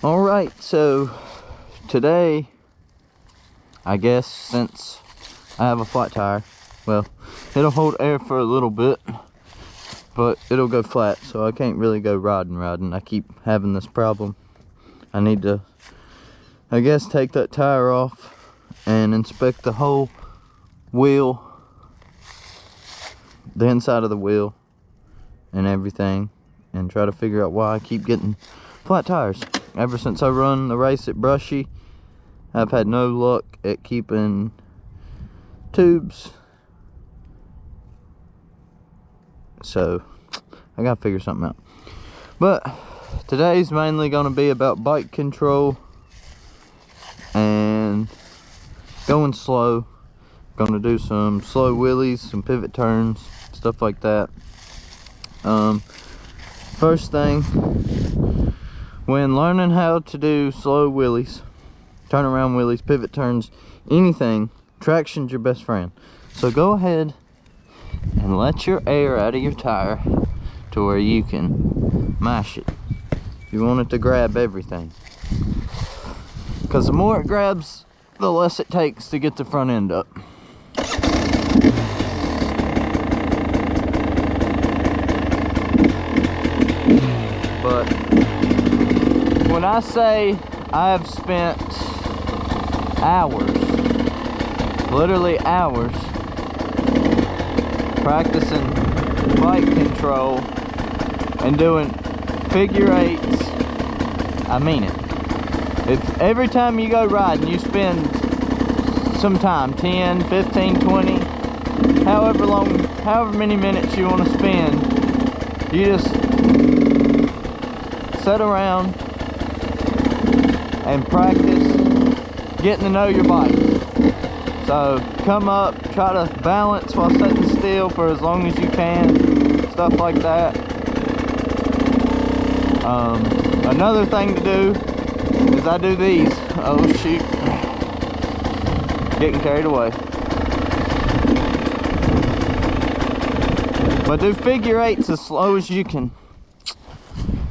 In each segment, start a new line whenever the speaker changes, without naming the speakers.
All right, so today, I guess since I have a flat tire, well, it'll hold air for a little bit, but it'll go flat, so I can't really go riding. I keep having this problem. I need to, I guess, take that tire off and inspect the whole wheel, the inside of the wheel and everything, and try to figure out why I keep getting flat tires. Ever since I run the race at Brushy, I've had no luck at keeping tubes. So I gotta figure something out. But today's mainly gonna be about bike control and going slow. Gonna do some slow wheelies, some pivot turns, stuff like that. First thing, when learning how to do slow wheelies, turnaround wheelies, pivot turns, anything, traction's your best friend. So go ahead and let your air out of your tire to where you can mash it. You want it to grab everything, because the more it grabs, the less it takes to get the front end up. But when I say I've spent hours, literally hours, practicing bike control and doing figure eights, I mean it. If every time you go riding you spend some time, 10, 15, 20, however many minutes you want to spend, you just sit around and practice getting to know your bike. So come up, try to balance while sitting still for as long as you can, stuff like that. Another thing to do is I do these. Oh shoot, getting carried away. But do figure eights as slow as you can.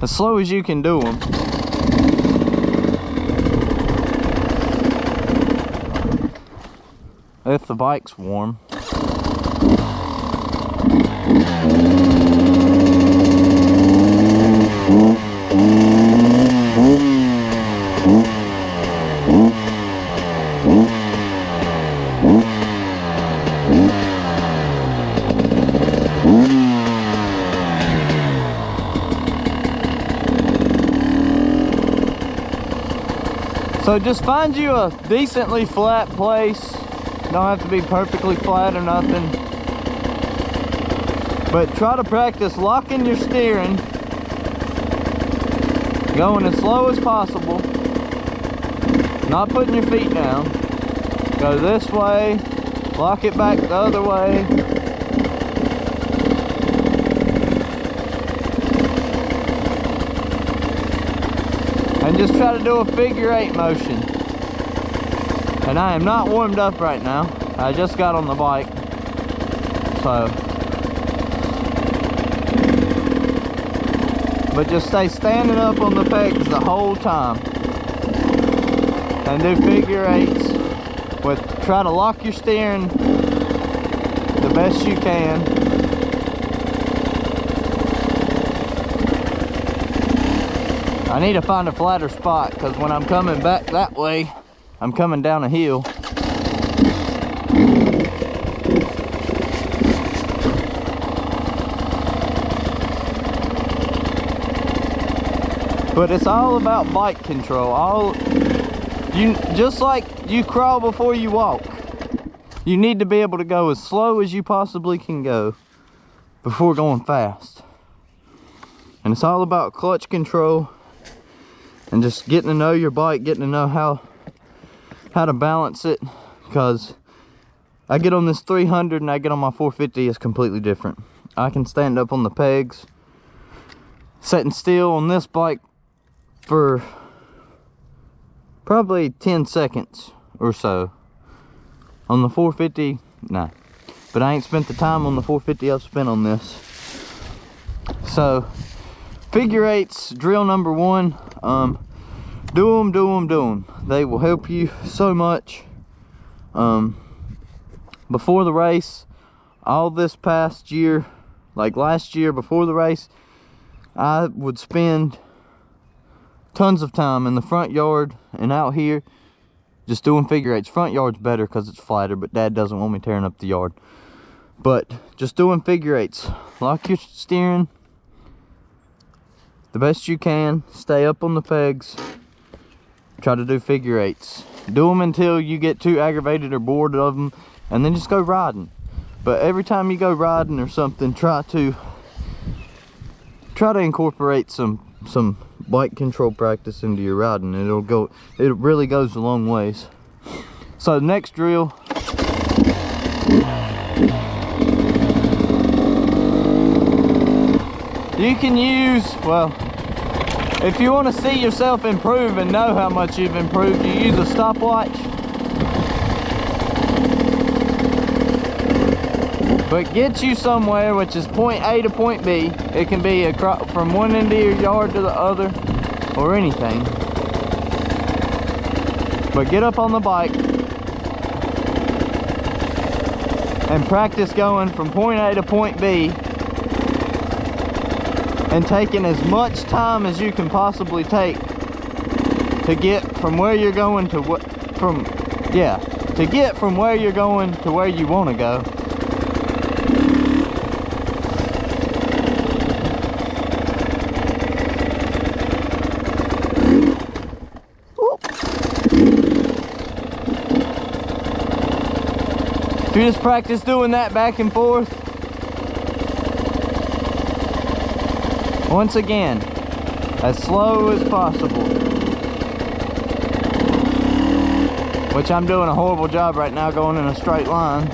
As slow as you can do them. If the bike's warm. So just find you a decently flat place. Don't have to be perfectly flat or nothing. But try to practice locking your steering, going as slow as possible, not putting your feet down. Go this way, lock it back the other way. And just try to do a figure eight motion. And I am not warmed up right now. I just got on the bike. So. But just stay standing up on the pegs the whole time. And do figure eights. Try to lock your steering the best you can. I need to find a flatter spot, because when I'm coming back that way, I'm coming down a hill. But it's all about bike control. Just like you crawl before you walk. You need to be able to go as slow as you possibly can go before going fast. And it's all about clutch control and just getting to know your bike, getting to know how to balance it. Because I get on this 300 and I get on my 450, it's completely different. I can stand up on the pegs, sitting still on this bike for probably 10 seconds or so. On the 450, nah. But I ain't spent the time on the 450 I've spent on this. So, figure eights, drill number one. do them, do them, do them. They will help you so much. Before the race, all this past year, like last year before the race, I would spend tons of time in the front yard and out here just doing figure eights. Front yard's better because it's flatter, but Dad doesn't want me tearing up the yard. But just doing figure eights. Lock your steering the best you can. Stay up on the pegs. Try to do figure eights. Do them until you get too aggravated or bored of them, and then just go riding. But every time you go riding or something, try to incorporate some bike control practice into your riding. It really goes a long ways. So next drill, you can use, well, if you want to see yourself improve and know how much you've improved, you use a stopwatch. But get you somewhere, which is point A to point B. It can be from one end of your yard to the other, or anything. But get up on the bike and practice going from point A to point B, and taking as much time as you can possibly take to get from where you're going to where you're going to where you want to go. If you just practice doing that back and forth, once again, as slow as possible. Which I'm doing a horrible job right now going in a straight line.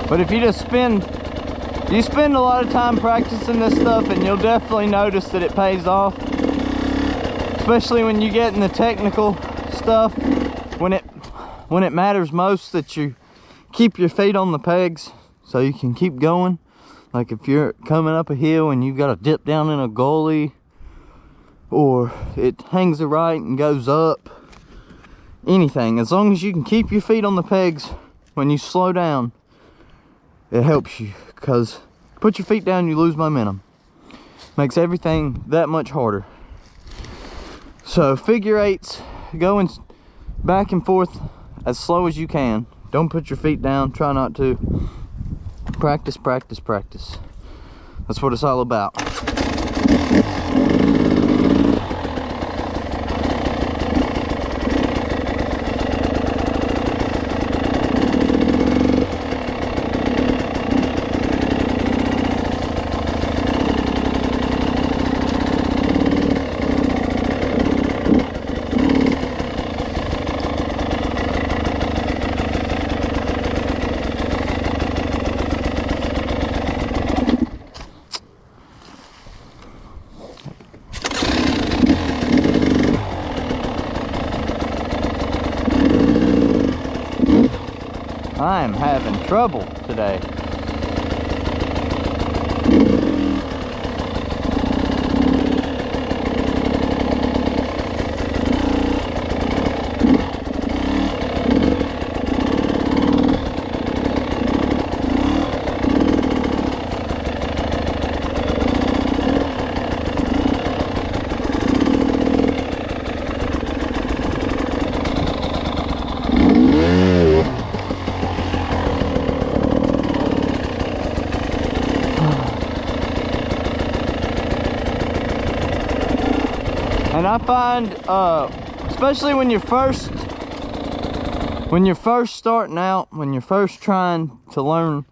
But if you just spend a lot of time practicing this stuff, and you'll definitely notice that it pays off. Especially when you get in the technical stuff, when it matters most that you keep your feet on the pegs so you can keep going. Like if you're coming up a hill and you've got to dip down in a gully, or it hangs a right and goes up, anything, as long as you can keep your feet on the pegs when you slow down, it helps you. Because put your feet down, you lose momentum. Makes everything that much harder. So figure eights, going back and forth as slow as you can. Don't put your feet down, try not to. Practice, practice, practice. That's what it's all about. I am having trouble today. And I find, especially when you're first starting out, when you're first trying to learn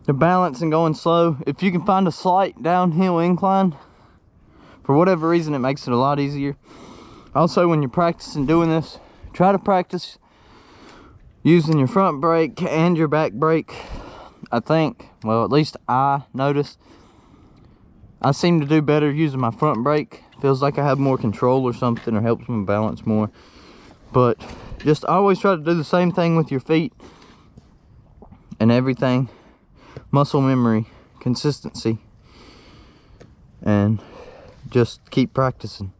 the balance and going slow, if you can find a slight downhill incline, for whatever reason, it makes it a lot easier. Also, when you're practicing doing this, try to practice using your front brake and your back brake. I think, well, at least I noticed I seem to do better using my front brake. Feels like I have more control or something, or helps me balance more. But just always try to do the same thing with your feet and everything. Muscle memory, consistency, and just keep practicing.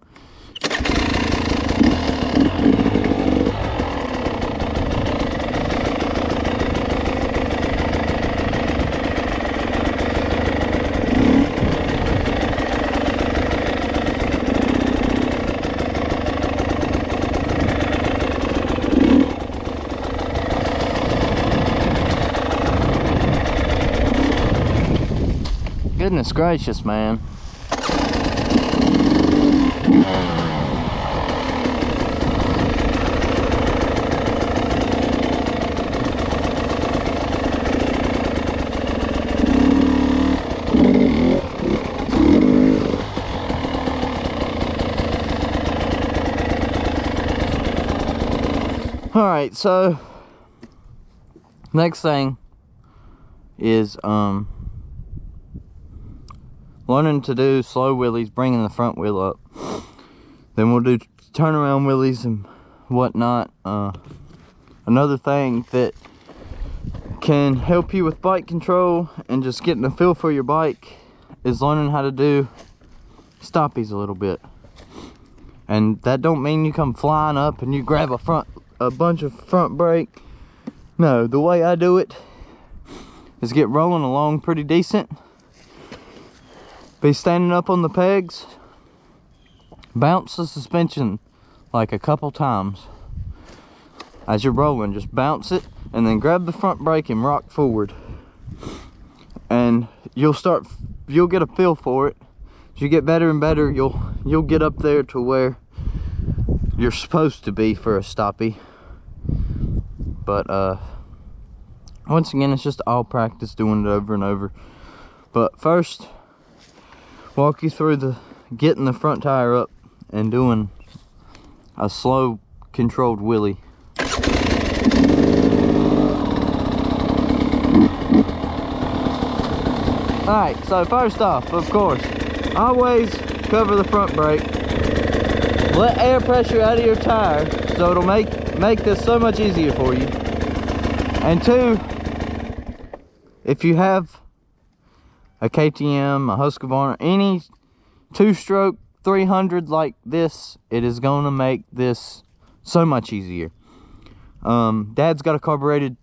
Goodness gracious, man. All right, so next thing is learning to do slow wheelies, bringing the front wheel up. Then we'll do turnaround wheelies and whatnot. Another thing that can help you with bike control and just getting a feel for your bike is learning how to do stoppies a little bit. And that don't mean you come flying up and you grab a bunch of front brake. No, the way I do it is get rolling along pretty decent. Be standing up on the pegs, bounce the suspension like a couple times. As you're rolling, just bounce it and then grab the front brake and rock forward. And you'll get a feel for it. As you get better and better, you'll get up there to where you're supposed to be for a stoppie. But once again, it's just all practice doing it over and over. But first, walk you through getting the front tire up and doing a slow controlled wheelie. Alright, so first off, of course, always cover the front brake. Let air pressure out of your tire so it'll make this so much easier for you. And two, if you have a KTM, a Husqvarna, any two-stroke 300 like this, it is going to make this so much easier. Dad's got a carbureted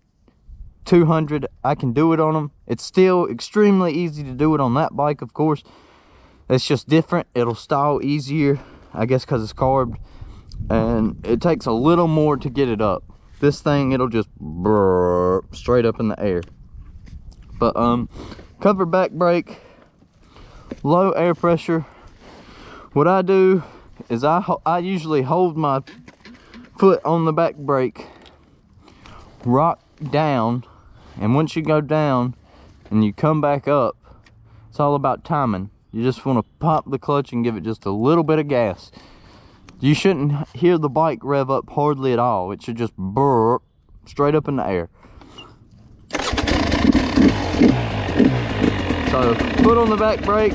200. I can do it on them. It's still extremely easy to do it on that bike, of course. It's just different. It'll stall easier, I guess, because it's carbed, and it takes a little more to get it up. This thing, it'll just straight up in the air. But cover back brake, low air pressure. What I do is I usually hold my foot on the back brake, rock down, and once you go down and you come back up, it's all about timing. You just want to pop the clutch and give it just a little bit of gas. You shouldn't hear the bike rev up hardly at all. It should just burp straight up in the air. So foot on the back brake.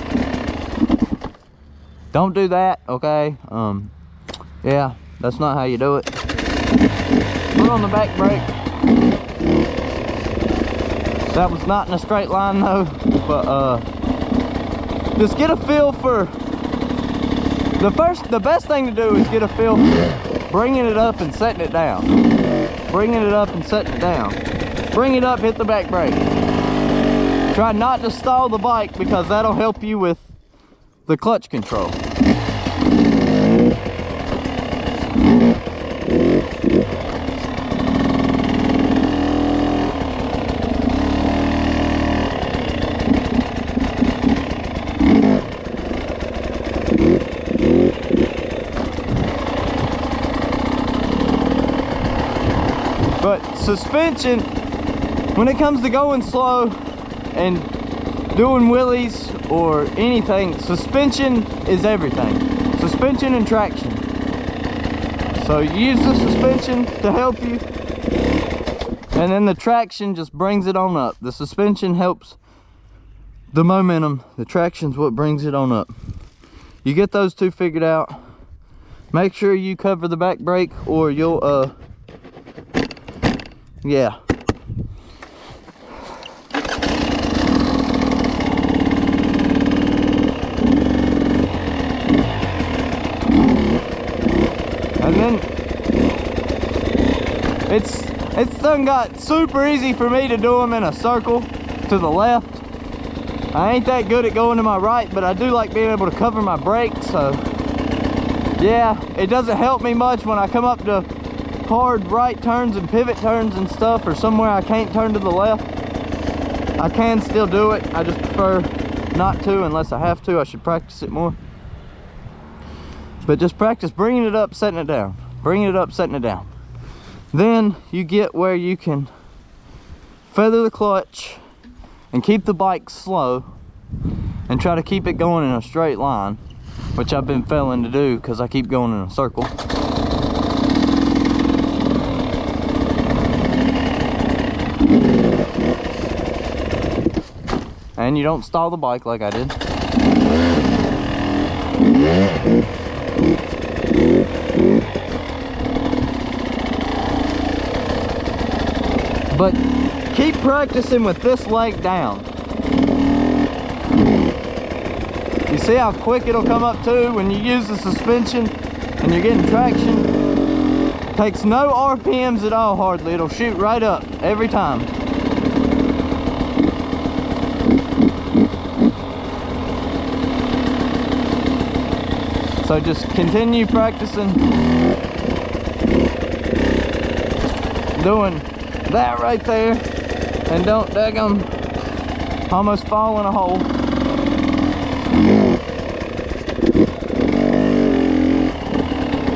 Don't do that, okay? Yeah, that's not how you do it. Foot on the back brake. That was not in a straight line though, but just get a feel for the best thing to do is get a feel for bringing it up and setting it down. Bringing it up and setting it down. Bring it up, hit the back brake. Try not to stall the bike, because that'll help you with the clutch control. But suspension, when it comes to going slow and doing wheelies or anything, suspension is everything. Suspension and traction. So you use the suspension to help you, and then the traction just brings it on up. The suspension helps the momentum, the traction's what brings it on up. You get those two figured out. Make sure you cover the back brake or you'll yeah. And then it's done got super easy for me to do them in a circle to the left. I ain't that good at going to my right, but I do like being able to cover my brakes, so yeah, it doesn't help me much when I come up to hard right turns and pivot turns and stuff, or somewhere I can't turn to the left. I can still do it, I just prefer not to unless I have to. I should practice it more. But just practice bringing it up, setting it down. Bringing it up, setting it down. Then you get where you can feather the clutch and keep the bike slow and try to keep it going in a straight line, which I've been failing to do because I keep going in a circle. And you don't stall the bike like I did. But keep practicing with this leg down. You see how quick it'll come up too when you use the suspension and you're getting traction? Takes no RPMs at all hardly. It'll shoot right up every time. So just continue practicing doing that right there, and don't daggum almost fall in a hole.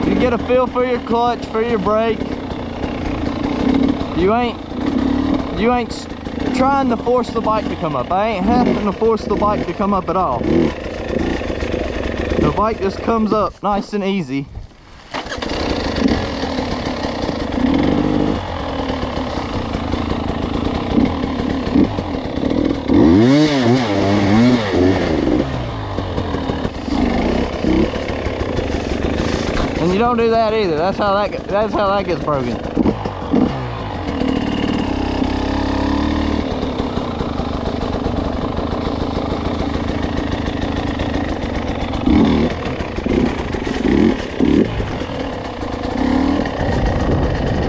You get a feel for your clutch, for your brake. You ain't trying to force the bike to come up. I ain't having to force the bike to come up at all. The bike just comes up nice and easy. And you don't do that either. That's how that gets broken.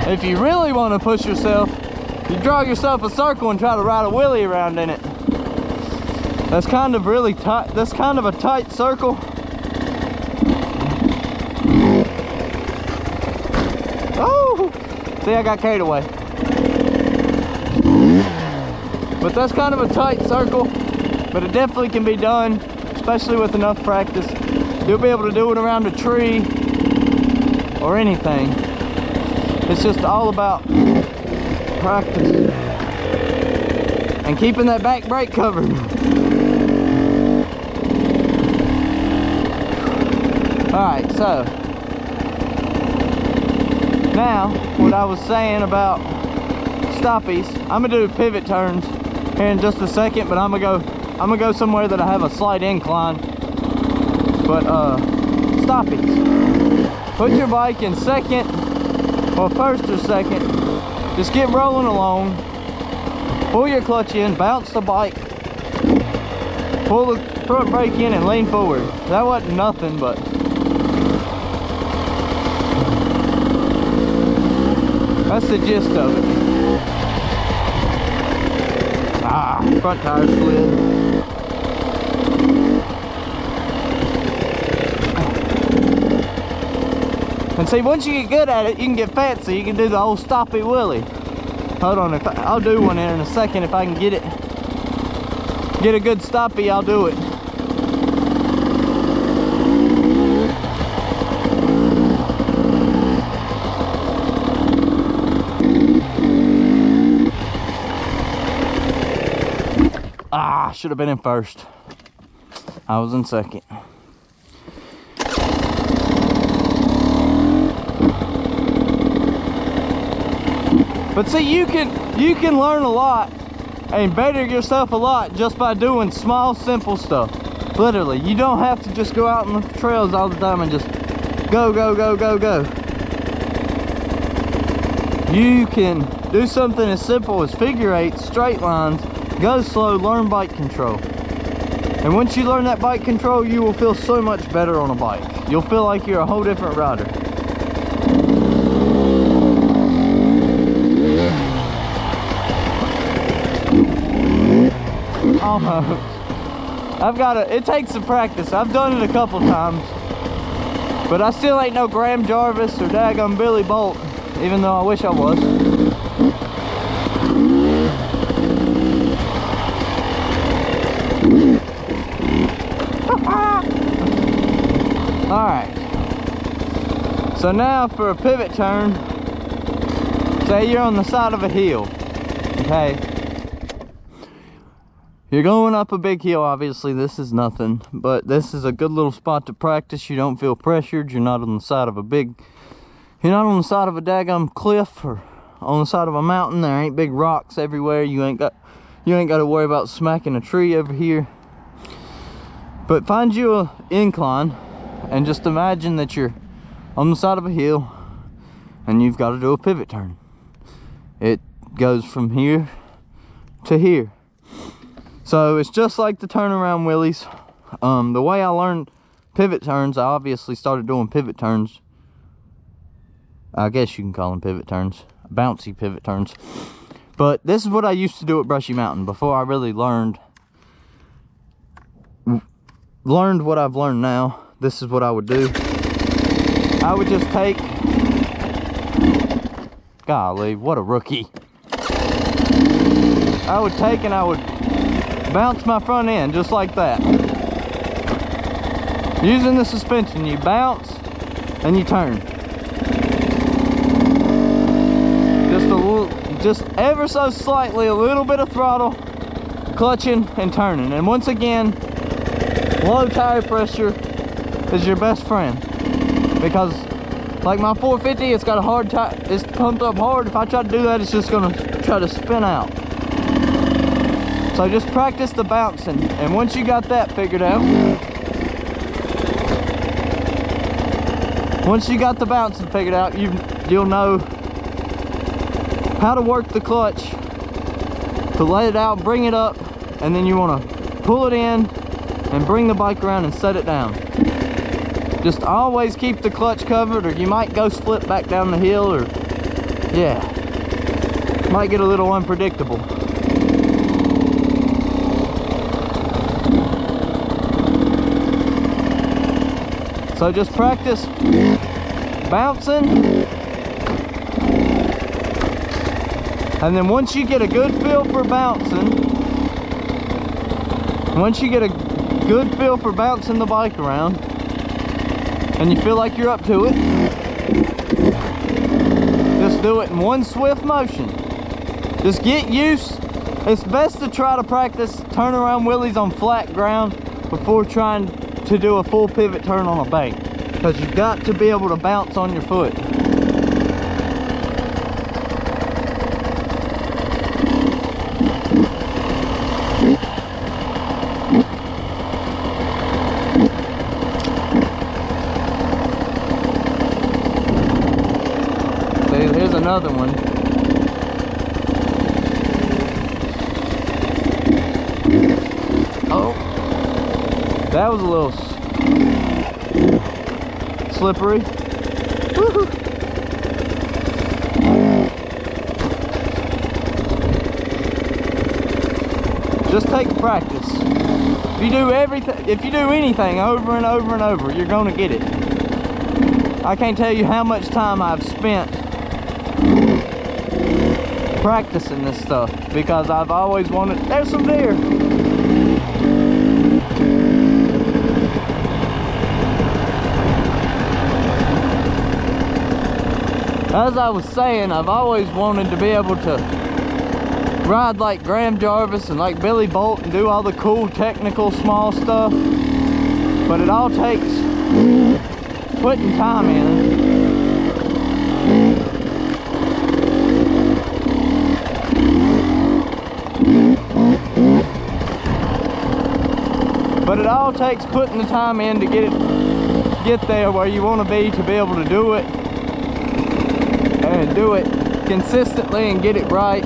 If you really want to push yourself, you draw yourself a circle and try to ride a wheelie around in it. That's kind of really tight. That's kind of a tight circle. Oh, see, I got carried away. But that's kind of a tight circle, but it definitely can be done, especially with enough practice. You'll be able to do it around a tree or anything. It's just all about practice and keeping that back brake covered. Alright, so now what I was saying about stoppies, I'm gonna do pivot turns here in just a second, but I'm gonna go somewhere that I have a slight incline. But stoppies, put your bike in second, or first or second. Just get rolling along, pull your clutch in, bounce the bike, pull the front brake in and lean forward. That wasn't nothing, but that's the gist of it. Ah, front tire slid. And see, once you get good at it, you can get fancy. You can do the old stoppy wheelie. Hold on, I'll do one in a second if I can get it. Get a good stoppy, I'll do it. Ah, should have been in first. I was in second. But see, you can learn a lot and better yourself a lot just by doing small, simple stuff. Literally, you don't have to just go out on the trails all the time and just go, go, go, go, go. You can do something as simple as figure eights, straight lines, go slow, learn bike control. And once you learn that bike control, you will feel so much better on a bike. You'll feel like you're a whole different rider. Almost. It takes some practice. I've done it a couple times. But I still ain't no Graham Jarvis or daggum Billy Bolt, even though I wish I was. Alright. So now for a pivot turn, say you're on the side of a hill. Okay. You're going up a big hill, obviously this is nothing, but this is a good little spot to practice. You don't feel pressured, you're not on the side of a daggum cliff or on the side of a mountain. There ain't big rocks everywhere. You ain't got to worry about smacking a tree over here. But find you an incline and just imagine that you're on the side of a hill and you've got to do a pivot turn. It goes from here to here. So it's just like the turnaround wheelies. The way I learned pivot turns, I obviously started doing pivot turns. I guess you can call them pivot turns, bouncy pivot turns. But this is what I used to do at Brushy Mountain before I really learned what I've learned now. This is what I would do. I would just take, golly, what a rookie. I would take and I would bounce my front end just like that. Using the suspension, you bounce and you turn. Just ever so slightly, a little bit of throttle, clutching and turning. And once again, low tire pressure is your best friend. Because like my 450, it's got a hard tire, it's pumped up hard. If I try to do that, it's just gonna try to spin out. So just practice the bouncing, and once you got that figured out, you'll know how to work the clutch to let it out, bring it up, and then you want to pull it in and bring the bike around and set it down. Just always keep the clutch covered, or you might go split back down the hill, or yeah, might get a little unpredictable. So just practice bouncing, and then once you get a good feel for bouncing, the bike around, and you feel like you're up to it, just do it in one swift motion. Just get used. It's best to try to practice turnaround wheelies on flat ground before trying to do a full pivot turn on a bank, because you've got to be able to bounce on your foot. See, here's another one. Oh, that was a little slippery. Woo-hoo. Just take practice. If you do anything over and over and over, you're gonna get it. I can't tell you how much time I've spent practicing this stuff, because I've always wanted. There's some deer. As I was saying, I've always wanted to be able to ride like Graham Jarvis and like Billy Bolt and do all the cool technical small stuff, but it all takes putting time in. But it all takes putting the time in to get there where you want to be able to do it. And do it consistently and get it right.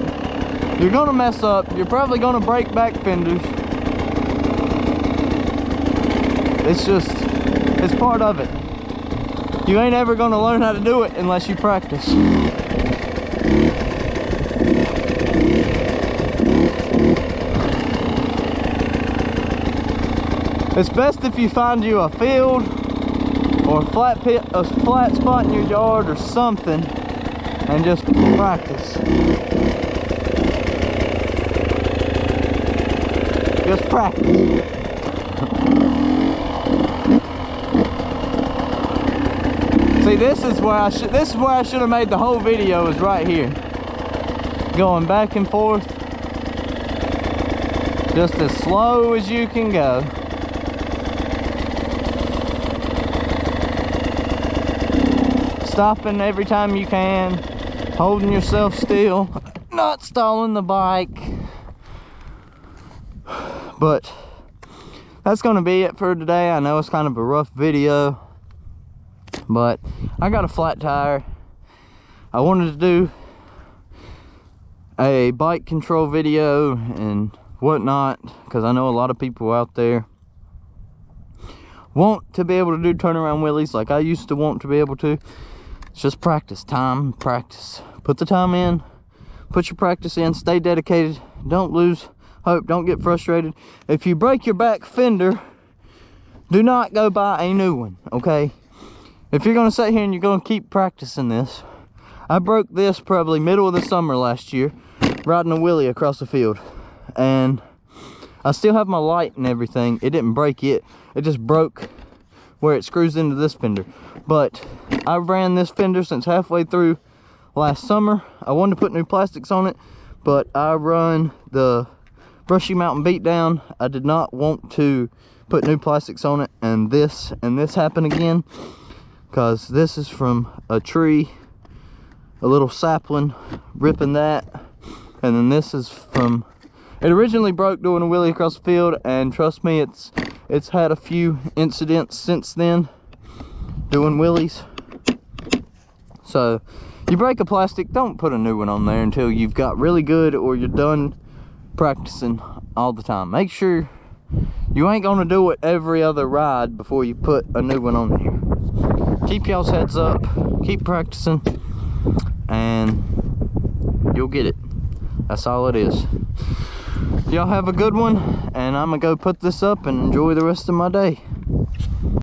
You're gonna mess up. You're probably gonna break back fenders. It's part of it. You ain't ever gonna learn how to do it unless you practice. It's best if you find you a field or a flat spot in your yard or something and just practice. Just practice. See, this is where I should have made the whole video, is right here. Going back and forth. Just as slow as you can go. Stopping every time you can. Holding yourself still. Not stalling the bike. But that's gonna be it for today. I know it's kind of a rough video, but I got a flat tire. I wanted to do a bike control video and whatnot, because I know a lot of people out there want to be able to do turnaround wheelies like I used to want to be able to. It's just practice, time, practice. Put the time in, put your practice in, stay dedicated, don't lose hope, don't get frustrated. If you break your back fender, do not go buy a new one, okay? If you're gonna sit here and you're gonna keep practicing this, I broke this probably middle of the summer last year, riding a wheelie across the field. And I still have my light and everything. It didn't break it. It just broke where it screws into this fender. But I ran this fender since halfway through last summer. I wanted to put new plastics on it, but I run the Brushy Mountain Beatdown. I did not want to put new plastics on it, and this happened again, because this is from a tree, a little sapling, ripping that. And then this is from, it originally broke doing a wheelie across the field, and trust me, it's had a few incidents since then doing wheelies. So you break a plastic, don't put a new one on there until you've got really good or you're done practicing all the time. Make sure you ain't gonna do it every other ride before you put a new one on there. Keep y'all's heads up, keep practicing, and you'll get it. That's all it is. Y'all have a good one, and I'm gonna go put this up and enjoy the rest of my day.